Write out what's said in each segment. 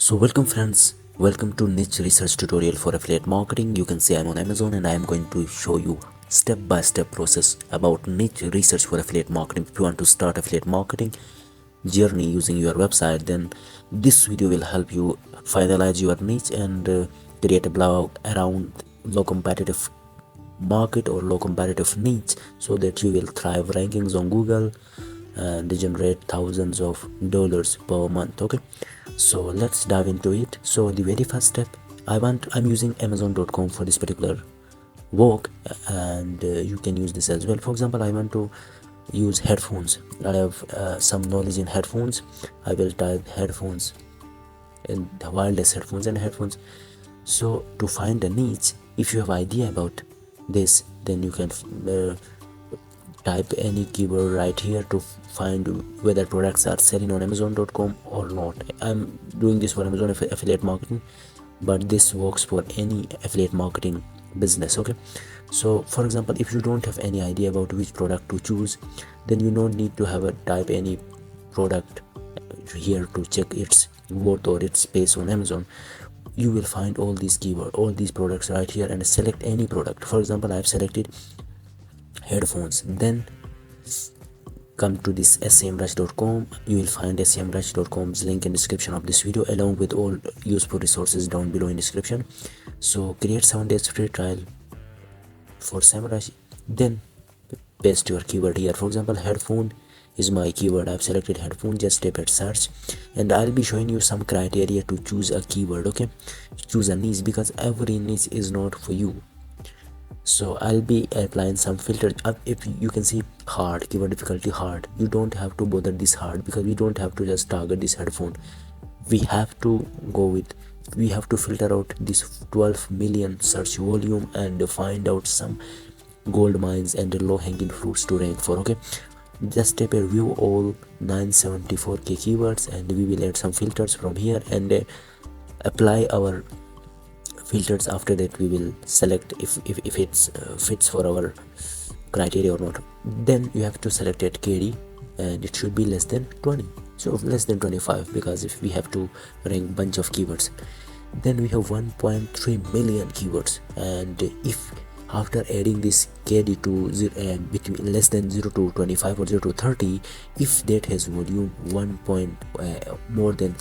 So welcome friends, welcome to niche research tutorial for affiliate marketing. You can see I'm on Amazon and I am going to show you step-by-step process about niche research for affiliate marketing. If you want to start affiliate marketing journey using your website, then this video will help you finalize your niche and create a blog around low competitive market or low competitive niche so that you will thrive rankings on Google and generate thousands of dollars per month. Okay, so let's dive into it. So the very first step, I'm using amazon.com for this particular work, and you can use this as well. For example, I want to use headphones. I have some knowledge in headphones. I will type headphones and wireless headphones and headphones. So to find a niche, if you have idea about this, then you can type any keyword right here to find whether products are selling on amazon.com or not. I'm doing this for Amazon affiliate marketing, but this works for any affiliate marketing business. Okay, so for example, if you don't have any idea about which product to choose, then you don't need to have a type any product here to check its worth or its space on Amazon. You will find all these keyword, all these products right here, and select any product. For example, I've selected headphones. Then come to this semrush.com. You will find semrush.com's link in description of this video, along with all useful resources down below in description. So create 7 days free trial for SEMrush, then paste your keyword here. For example, headphone is my keyword. I've selected headphone. Just type at search, and I'll be showing you some criteria to choose a keyword. Okay, choose a niche, because every niche is not for you. So I'll be applying some filters. If you can see hard, keyword difficulty hard, you don't have to bother this hard, because we don't have to just target this headphone. We have to filter out this 12 million search volume and find out some gold mines and low hanging fruits to rank for. Okay, just type a view all 974k keywords, and we will add some filters from here and apply our filters. After that, we will select if it's fits for our criteria or not. Then you have to select it KD, and it should be less than 20, so less than 25, because if we have to rank bunch of keywords. Then we have 1.3 million keywords, and if after adding this KD to between less than 0 to 25 or 0 to 30, if that has volume more than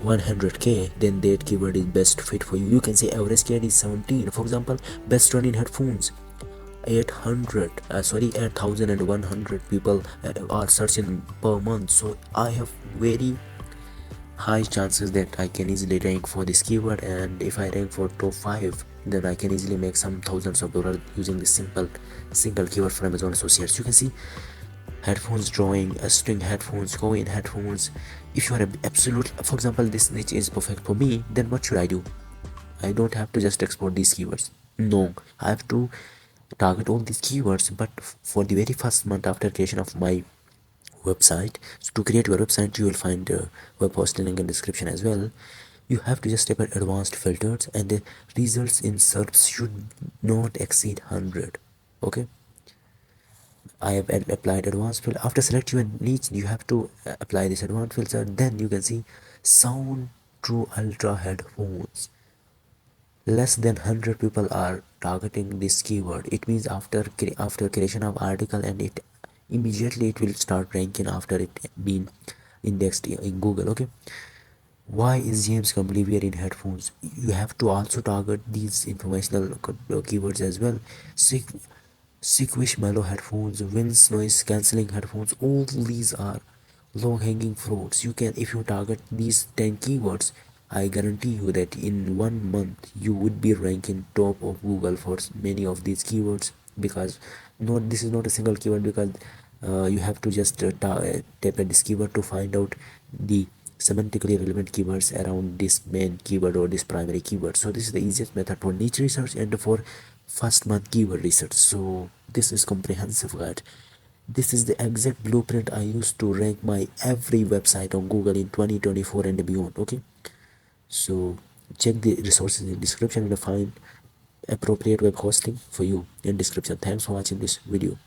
100k, then that keyword is best fit for you. You can say average KD is 17. For example, best running headphones, 8,100 people are searching per month. So I have very high chances that I can easily rank for this keyword, and if I rank for top 5, then I can easily make some thousands of dollars using this single keyword from Amazon Associates. You can see headphones drawing, string headphones, coin headphones. If you are absolute, for example, this niche is perfect for me, then what should I do? I don't have to just export these keywords. No, I have to target all these keywords, but for the very first month after creation of my website. So to create your website, you will find web hosting link in description as well. You have to just type at advanced filters, and the results in SERPs should not exceed 100. Okay, I have applied advanced filter. After select your niche, you have to apply this advanced filter. Then you can see sound true ultra headphones. Less than 100 people are targeting this keyword. It means after creation of article, and it immediately it will start ranking after it being indexed in Google. Okay, why is James Company wearing headphones? You have to also target these informational keywords as well. Sequish mellow headphones, winds noise cancelling headphones, all these are low hanging fruits. You can, if you target these 10 keywords, I guarantee you that in 1 month you would be ranking top of Google for many of these keywords, because this is not a single keyword, because you have to just tap at this keyword to find out the semantically relevant keywords around this main keyword or this primary keyword. So this is the easiest method for niche research and for first month keyword research. So this is comprehensive guide. This is the exact blueprint I used to rank my every website on Google in 2024 and beyond. Okay, so check the resources in description and find appropriate web hosting for you in description. Thanks for watching this video.